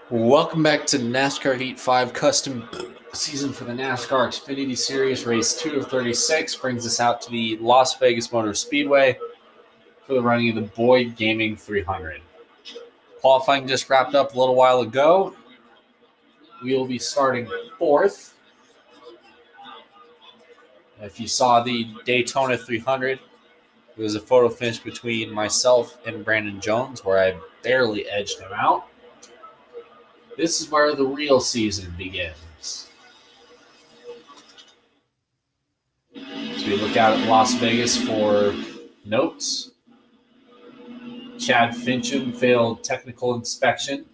Welcome back to NASCAR Heat 5 custom season for the NASCAR Xfinity Series. Race 2 of 36 brings us out to the Las Vegas Motor Speedway for the running of the Boyd Gaming 300. Qualifying just wrapped up a little while ago. We will be starting fourth. If you saw the Daytona 300, it was a photo finish between myself and Brandon Jones where I barely edged him out. This is where the real season begins. So we look out at Las Vegas for notes. Chad Fincham failed technical inspection.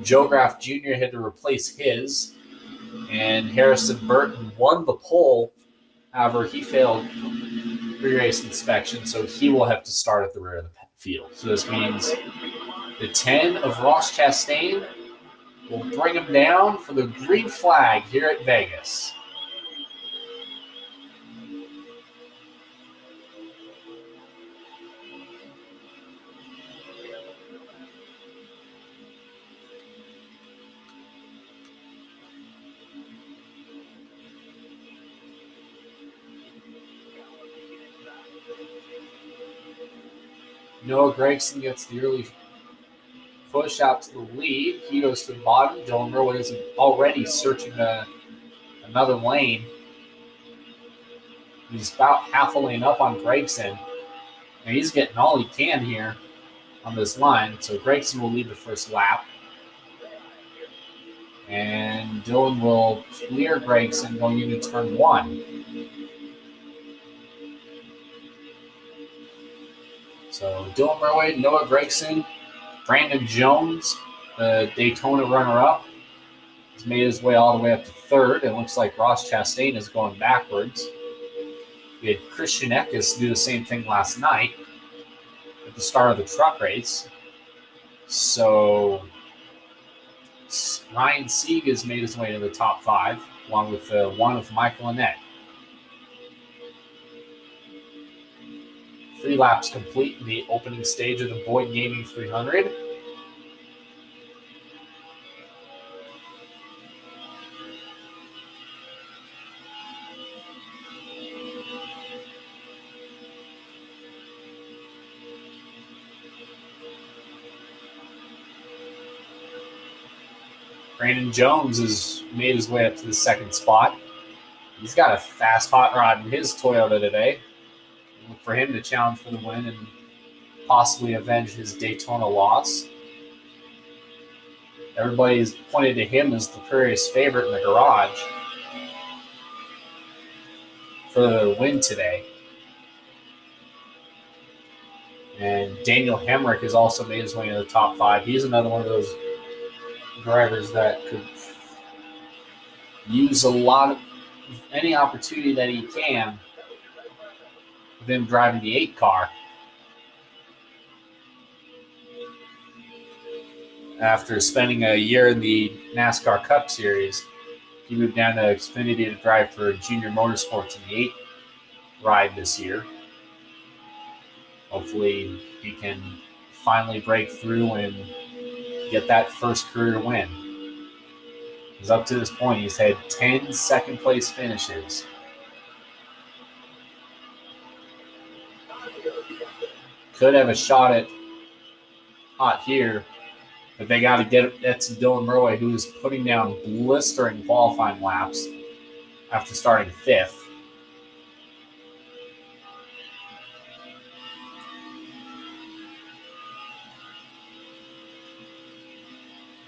Joe Graff Jr. had to replace his. And Harrison Burton won the pole. However, he failed pre-race inspection, so he will have to start at the rear of the field. So this means the 10 of Ross Chastain will bring him down for the green flag here at Vegas. Noah Gragson gets the early push out to the lead. He goes to the bottom. Dylan Merwin is already searching another lane. He's about half a lane up on Gragson. And he's getting all he can here on this line. So Gragson will lead the first lap. And Dylan will clear Gragson going into turn one. So Dylan Merwin, Noah Gragson, Brandon Jones, the Daytona runner-up, has made his way all the way up to third. It looks like Ross Chastain is going backwards. We had Christian Eckes do the same thing last night at the start of the truck race. So Ryan Sieg has made his way to the top five, along with one of Michael Annett. 3 laps complete in the opening stage of the Boyd Gaming 300. Brandon Jones has made his way up to the second spot. He's got a fast hot rod in his Toyota today. Look for him to challenge for the win and possibly avenge his Daytona loss. Everybody's pointed to him as the previous favorite in the garage for the win today. And Daniel Hemrick has also made his way to the top 5. He's another one of those drivers that could use any opportunity that he can with him driving the 8 car. After spending a year in the NASCAR Cup Series, he moved down to Xfinity to drive for Junior Motorsports in the 8 ride this year. Hopefully he can finally break through and get that first career win. Because up to this point, he's had 10 second-place finishes. Could have a shot at hot here, but they got to get that to Dylan Merwin, who is putting down blistering qualifying laps after starting 5th.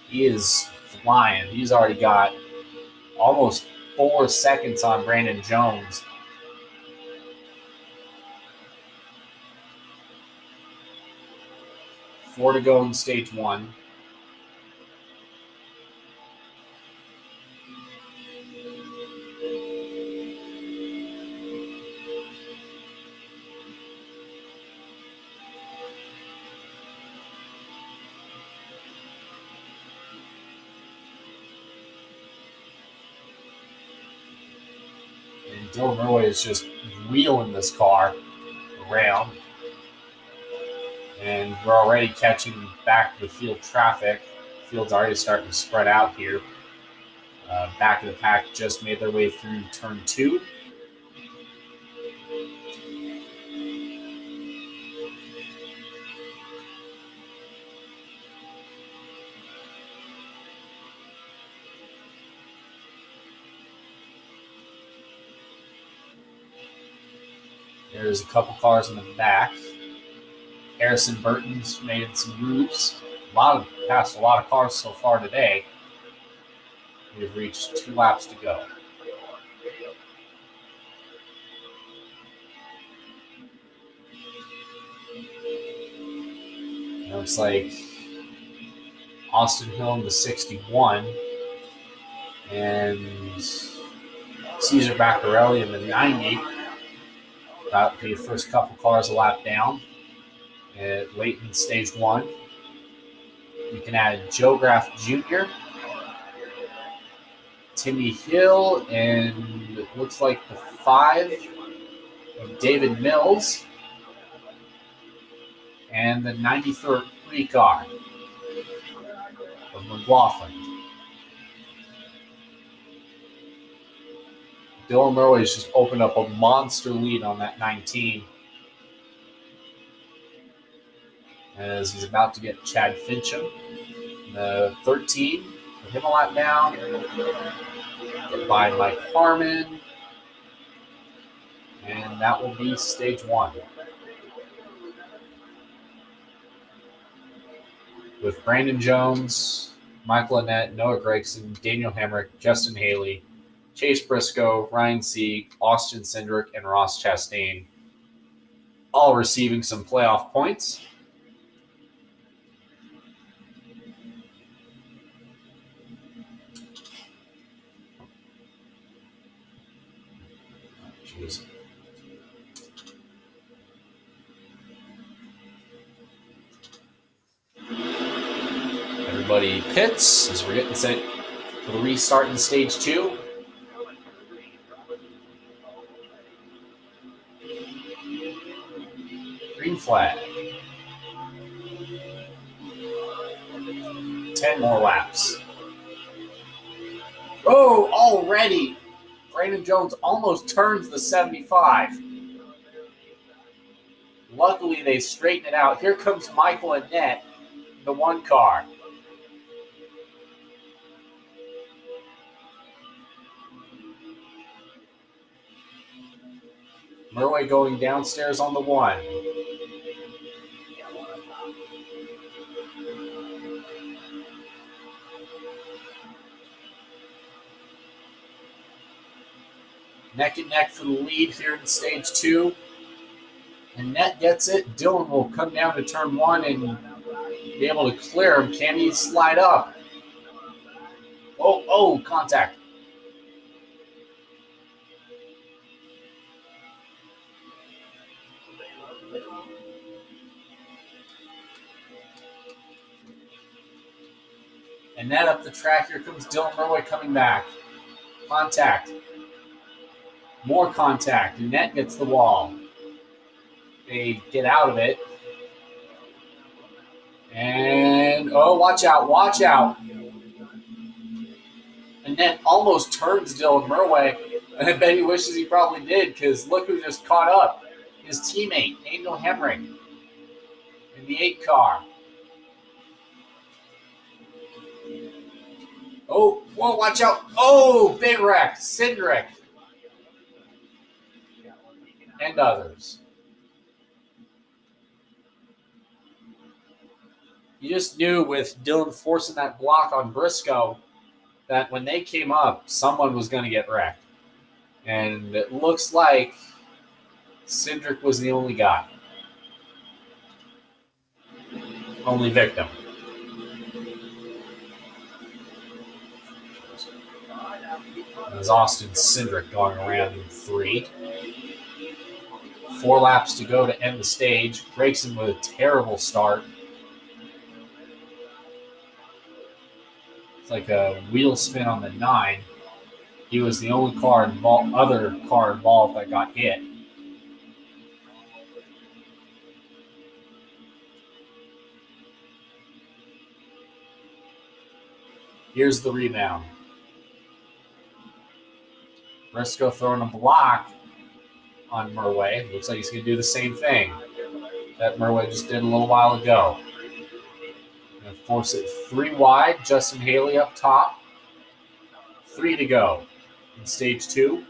He is flying. He's already got almost 4 seconds on Brandon Jones. Four to go in stage 1. And Dylan Merwin is just wheeling this car around. And we're already catching back the field traffic. Field's already starting to spread out here. Back of the pack just made their way through turn 2. There's a couple cars in the back. Harrison Burton's made some moves. Passed a lot of cars so far today. We've reached 2 laps to go. It looks like Austin Hill in the 61 and Cesar Baccarelli in the 90. About the first couple cars a lap down. Late in stage 1. You can add Joe Graff Jr., Timmy Hill, and it looks like the 5 of David Mills, and the 93 car of McLaughlin. Dylan Murray's just opened up a monster lead on that 19 as he's about to get Chad Fincham. The 13, put him a lap down. Get by Mike Harmon. And that will be stage 1. With Brandon Jones, Michael Annett, Noah Gregson, Daniel Hemrick, Justin Haley, Chase Briscoe, Ryan Sieg, Austin Cindric, and Ross Chastain all receiving some playoff points. Jeez. Everybody pits as we're getting set for the restart in stage 2. Green flag. 10 more laps. Oh, already! Brandon Jones almost turns the 75. Luckily, they straighten it out. Here comes Michael Annett, the 1 car. Murray going downstairs on the 1. Neck and neck for the lead here in stage 2. And Annett gets it. Dylan will come down to turn 1 and be able to clear him. Can he slide up? Oh, contact. And that up the track. Here comes Dylan Murray coming back. Contact. More contact. Annett gets the wall. They get out of it. And, watch out. Annett almost turns Dylan Murray. And I bet he wishes he probably did because look who just caught up. His teammate, Daniel Hemrick, in the 8 car. Oh, whoa, watch out. Oh, big wreck. Cindric. And others. You just knew with Dylan forcing that block on Briscoe that when they came up, someone was going to get wrecked. And it looks like Cindric was the only guy. Only victim. There's Austin Cindric going around in 3. 4 laps to go to end the stage. Gregson with a terrible start. It's like a wheel spin on the 9. He was the only other car involved that got hit. Here's the rebound. Briscoe throwing a block on Murway. Looks like he's going to do the same thing that Murway just did a little while ago. Going to force it 3 wide. Justin Haley up top. 3 to go in stage 2.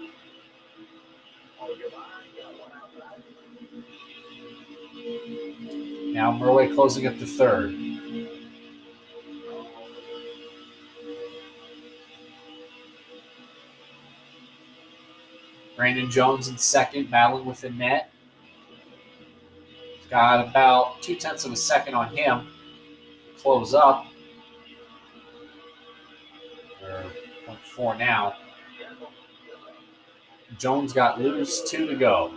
Now Murway closing up the third. Brandon Jones in second, battling with the net. He's got about 0.2 of a second on him. Close up. Or 0.4 now. Jones got loose, 2 to go.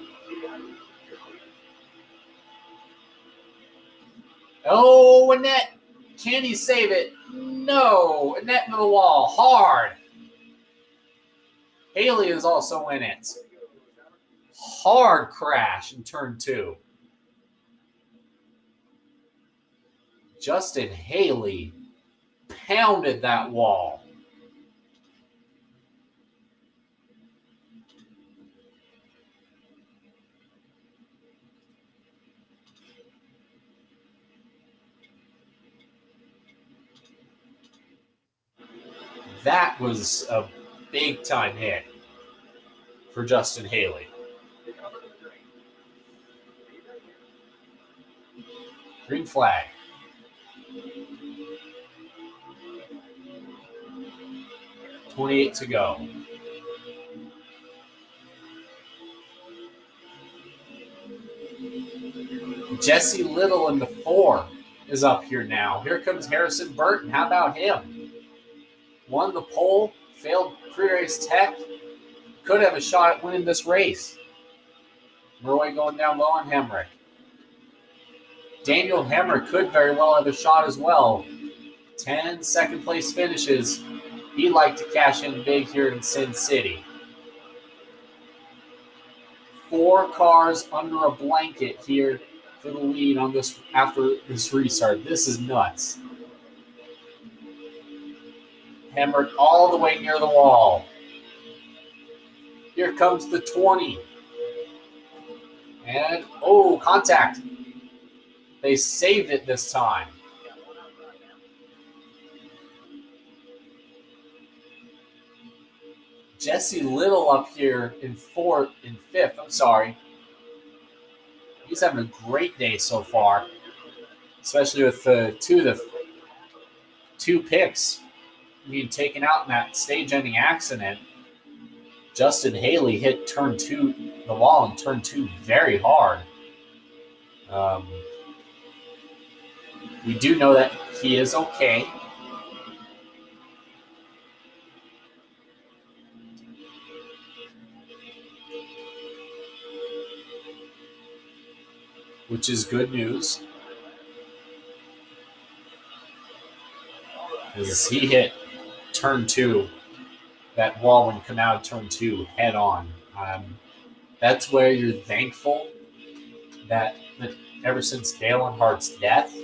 Oh, Annette. Can he save it? No. Annette into the wall. Hard. Haley is also in it. Hard crash in turn 2. Justin Haley pounded that wall. That was a big-time hit for Justin Haley. Green flag. .28 to go. Jesse Little in the 4 is up here now. Here comes Harrison Burton. How about him? Won the pole, failed pre-race tech. Could have a shot at winning this race. Murway going down low on Hemrick. Daniel Hemrick could very well have a shot as well. 10 second place finishes. He'd like to cash in big here in Sin City. 4 cars under a blanket here for the lead on this after this restart. This is nuts. Hemrick all the way near the wall. Here comes the 20. And, contact. They saved it this time. Jesse Little up here in 5th. I'm sorry. He's having a great day so far, especially with the two picks being taken out in that stage-ending accident. Justin Haley hit the wall in turn 2 very hard. We do know that he is okay. Which is good news. As he hit turn 2, that wall when you come out of turn 2 head on. That's where you're thankful that ever since Dale Earnhardt's death,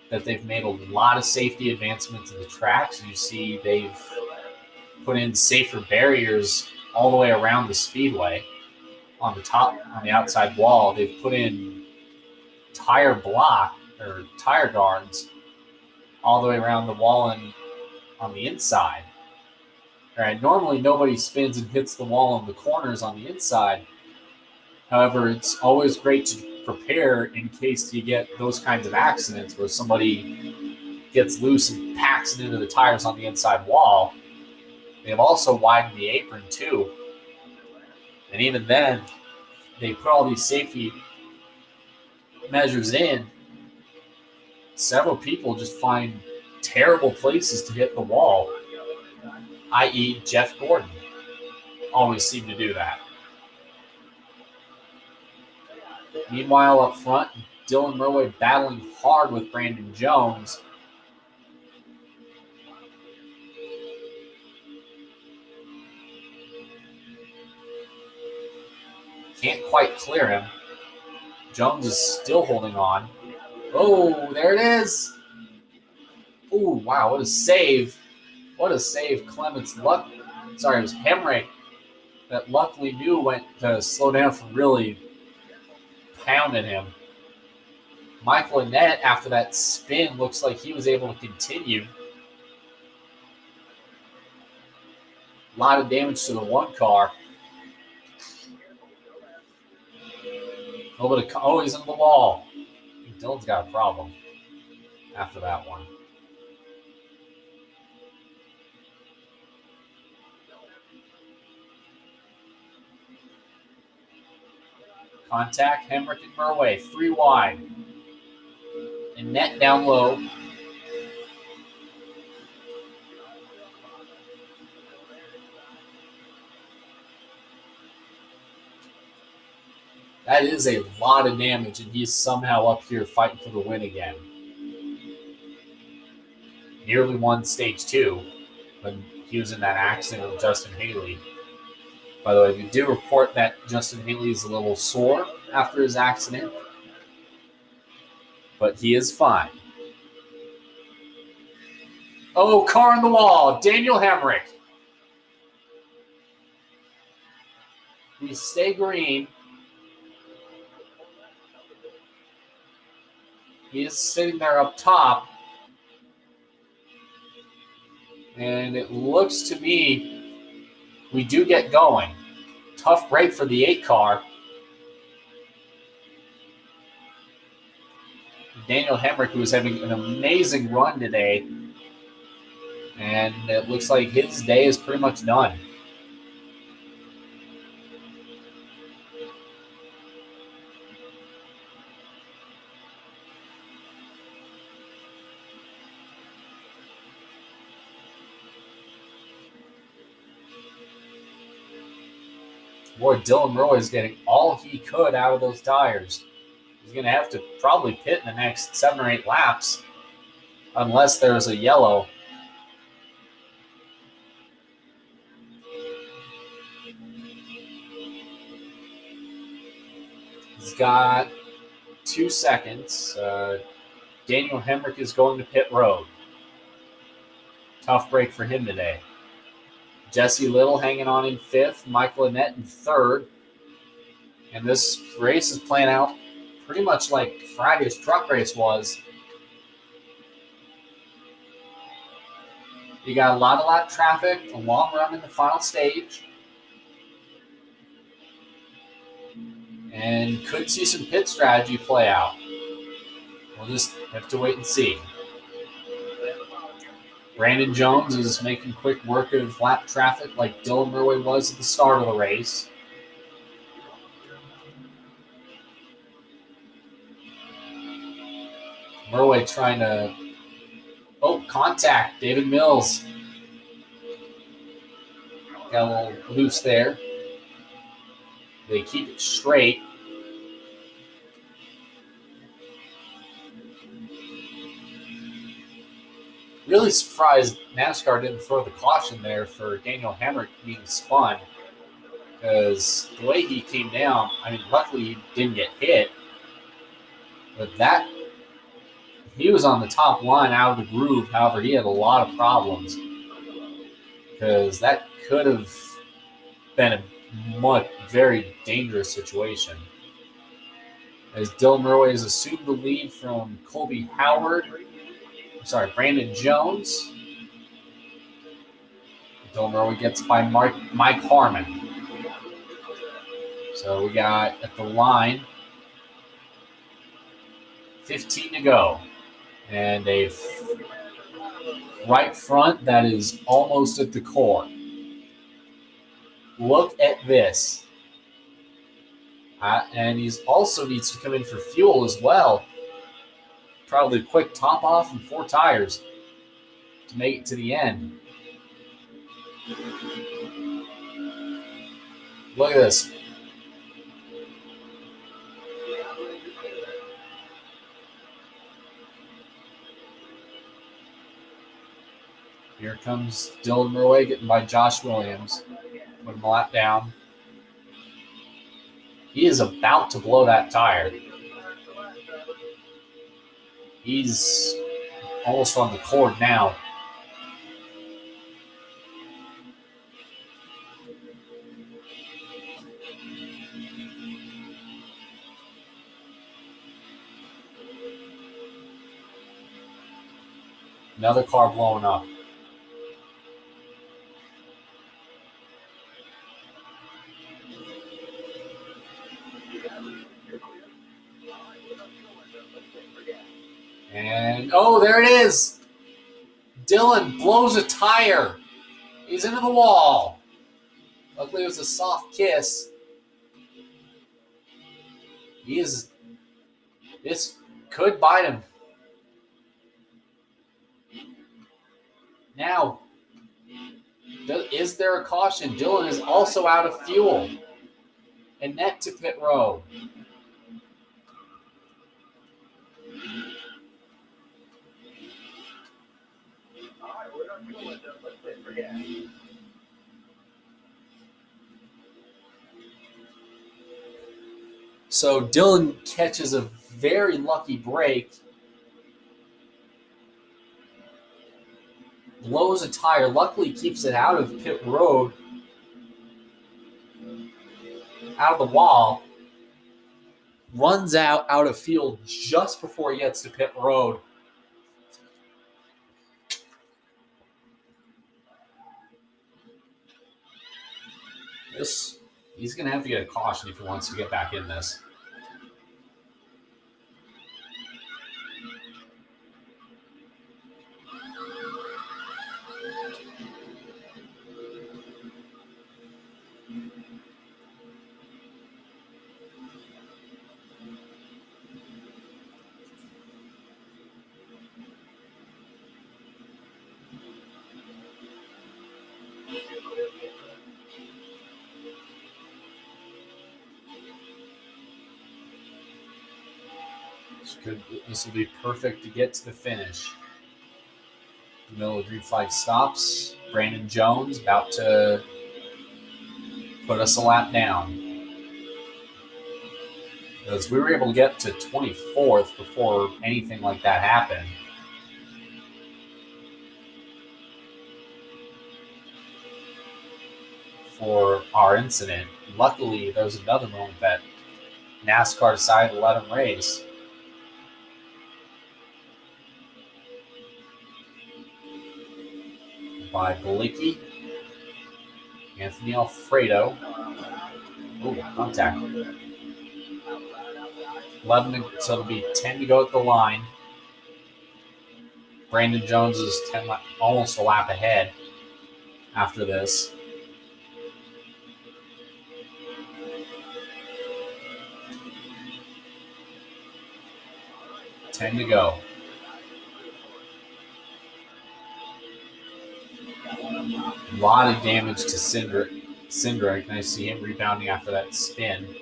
that they've made a lot of safety advancements in the tracks. You see they've put in safer barriers all the way around the speedway on the outside wall. They've put in tire guards all the way around the wall and on the inside. All right, normally nobody spins and hits the wall in the corners on the inside. However, it's always great to prepare in case you get those kinds of accidents where somebody gets loose and packs it into the tires on the inside wall. They have also widened the apron too. And even then, they put all these safety measures in. Several people just find terrible places to hit the wall, i.e. Jeff Gordon always seemed to do that. Meanwhile, up front, Dylan Murway battling hard with Brandon Jones. Can't quite clear him. Jones is still holding on. Oh, there it is. Oh, wow, what a save What a save. Clements luck. Sorry, it was Hemrick that luckily knew went to slow down from really pounding him. Michael Annette, after that spin, looks like he was able to continue. A lot of damage to the one car. A little bit of, he's in the wall. Dylan's got a problem after that one. Contact, Hemrick and Murway, 3 wide. And net down low. That is a lot of damage, and he's somehow up here fighting for the win again. Nearly won stage 2 when he was in that accident with Justin Haley. By the way, we do report that Justin Haley is a little sore after his accident, but he is fine. Oh, car on the wall. Daniel Hemrick. We stay green. He is sitting there up top. And it looks to me we do get going. Tough break for the 8 car. Daniel Hemrick, who is having an amazing run today. And it looks like his day is pretty much done. Boy, Dylan Roy is getting all he could out of those tires. He's going to have to probably pit in the next 7 or 8 laps unless there's a yellow. He's got 2 seconds. Daniel Hemrick is going to pit road. Tough break for him today. Jesse Little hanging on in 5th. Michael Annette in 3rd. And this race is playing out pretty much like Friday's truck race was. You got a lot of lap traffic, a long run in the final stage. And could see some pit strategy play out. We'll just have to wait and see. Brandon Jones is making quick work of lap traffic like Dylan Murway was at the start of the race. Murway trying to... Oh, contact. David Mills. Got a little loose there. They keep it straight. Really surprised NASCAR didn't throw the caution there for Daniel Hemrick being spun, because the way he came down, I mean, luckily he didn't get hit, but that, he was on the top line out of the groove. However, he had a lot of problems, because that could have been a very dangerous situation. As Dylan Murway has assumed the lead from Colby Howard. Brandon Jones. Dylan Murway gets by Mike Harmon. So we got at the line 15 to go. And a right front that is almost at the core. Look at this. And he also needs to come in for fuel as well. Probably a quick top off and 4 tires to make it to the end. Look at this. Here comes Dylan Murway getting by Josh Williams. Put him a lap down. He is about to blow that tire. He's almost on the cord now. Another car blowing up. And, oh, there it is. Dylan blows a tire. He's into the wall. Luckily, it was a soft kiss. This could bite him. Now, is there a caution? Dylan is also out of fuel. Annette to pit road. So Dylan catches a very lucky break. Blows a tire. Luckily keeps it out of pit road. Out of the wall. Runs out of field just before he gets to pit road. He's going to have to get a caution if he wants to get back in this. This will be perfect to get to the finish. The middle of the green flag stops. Brandon Jones about to put us a lap down. Because we were able to get to 24th before anything like that happened. For our incident. Luckily, there was another moment that NASCAR decided to let him race. By Balicki, Anthony Alfredo. Oh, contact. 11, so it'll be 10 to go at the line. Brandon Jones is almost a lap ahead after this. $10 to go. A lot of damage to Cindric. Nice to see him rebounding after that spin.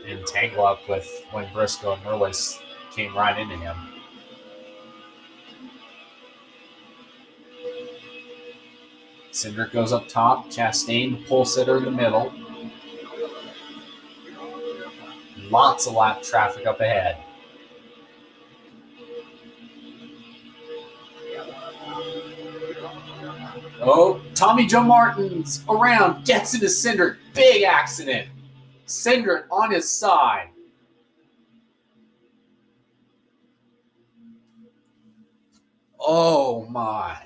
And tangle up with when Briscoe and Merlis came right into him. Cindric goes up top. Chastain, the pole sitter in the middle. Lots of lap traffic up ahead. Oh, Tommy Joe Martin's around, gets into Cindric. Big accident. Cindric on his side. Oh, my.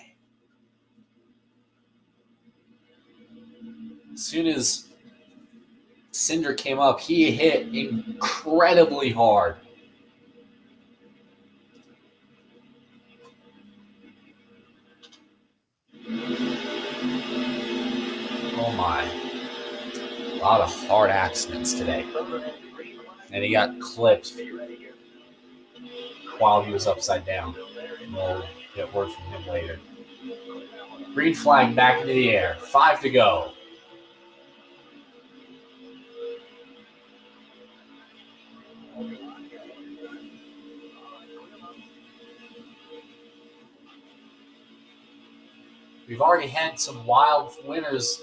As soon as Cindric came up, he hit incredibly hard. Oh my. A lot of hard accidents today. And he got clipped while he was upside down. We'll get word from him later. Green flag back into the air. 5 to go. We've already had some wild winners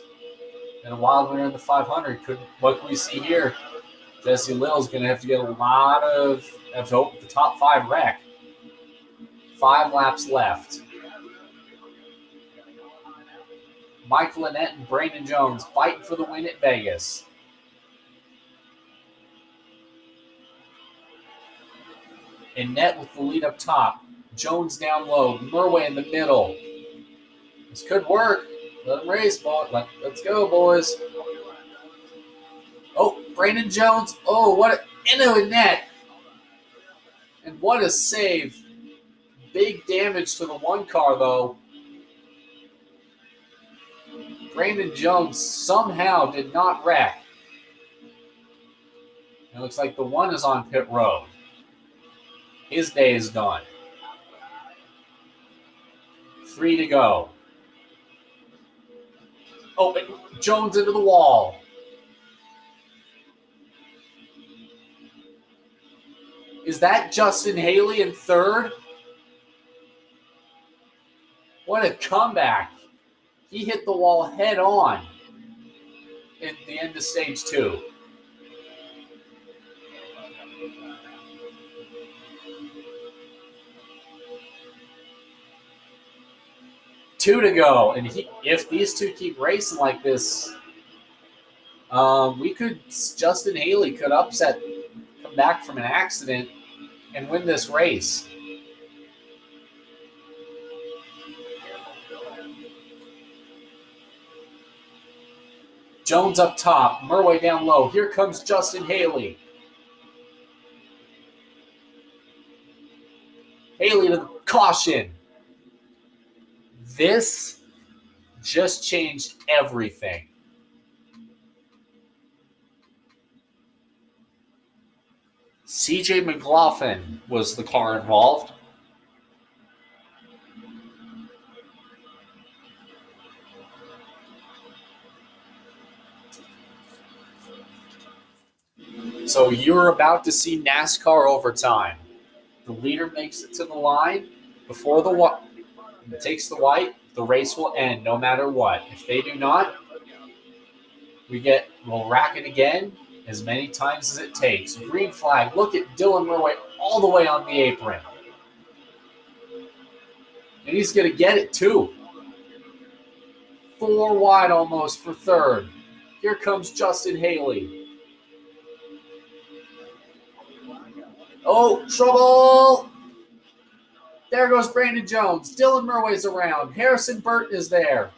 and a wild winner in the 500. What can we see here? Jesse Little's going to have to get have to hope the top 5 wreck. 5 laps left. Mike Lynette and Brandon Jones fighting for the win at Vegas. Annette with the lead up top. Jones down low. Murway in the middle. This could work. Let him race, boy. Let's go, boys. Oh, Brandon Jones. Oh, what into a net. And what a save. Big damage to the one car, though. Brandon Jones somehow did not wreck. It looks like the one is on pit road. His day is done. 3 to go. Oh, Jones into the wall. Is that Justin Haley in third? What a comeback. He hit the wall head on at the end of stage 2. Two to go. And if these two keep racing like this, Justin Haley could come back from an accident and win this race. Jones up top, Murway down low. Here comes Justin Haley. Haley to the caution. This just changed everything. CJ McLaughlin was the car involved. So you're about to see NASCAR overtime. The leader makes it to the line before the white. Takes the white, the race will end no matter what. If they do not, we'll rack it again as many times as it takes. Green flag. Look at Dylan Murway all the way on the apron. And he's going to get it too. 4 wide almost for third. Here comes Justin Haley. Oh, trouble! There goes Brandon Jones. Dylan Murway's around. Harrison Burton is there.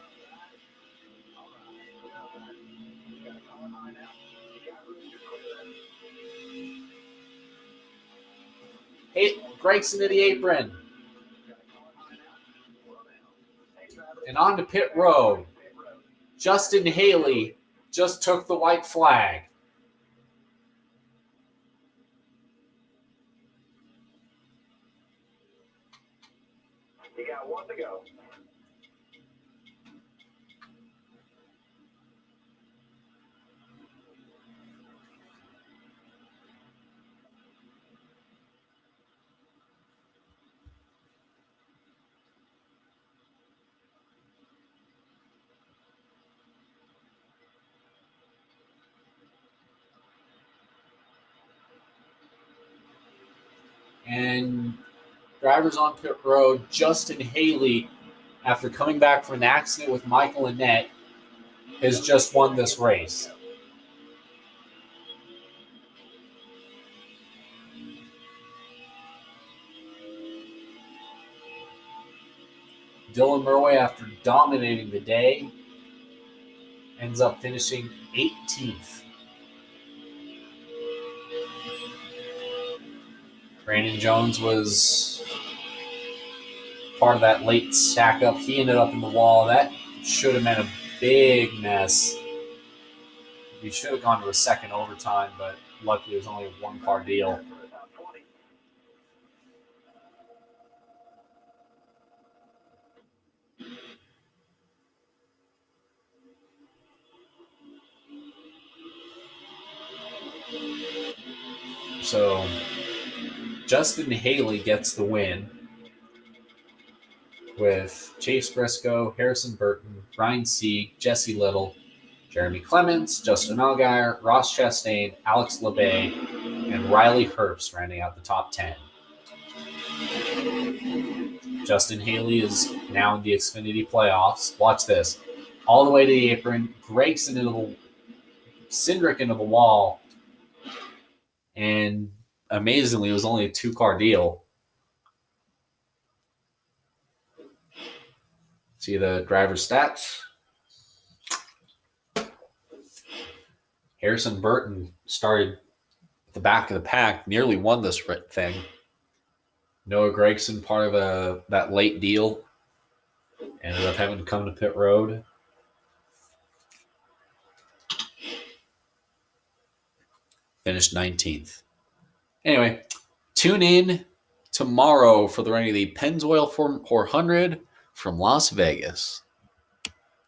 Hey, Gregson to the apron. And on to pit road. Justin Haley just took the white flag. You got 1 to go. And drivers on pit road, Justin Haley, after coming back from an accident with Michael Annett, has just won this race. Dylan Murway, after dominating the day, ends up finishing 18th. Brandon Jones was part of that late stack up. He ended up in the wall. That should have been a big mess. We should have gone to a second overtime, but luckily it was only a 1-car deal. So Justin Haley gets the win with Chase Briscoe, Harrison Burton, Ryan Sieg, Jesse Little, Jeremy Clements, Justin Allgaier, Ross Chastain, Alex LeBay, and Riley Herbst rounding out the top 10. Justin Haley is now in the Xfinity playoffs. Watch this. All the way to the apron, Gregson Cindric into the wall, and amazingly, it was only a 2-car deal. See the driver stats. Harrison Burton started at the back of the pack, nearly won this thing. Noah Gragson, part of that late deal, ended up having to come to pit road. Finished 19th. Anyway, tune in tomorrow for the running of the Pennzoil 400 from Las Vegas.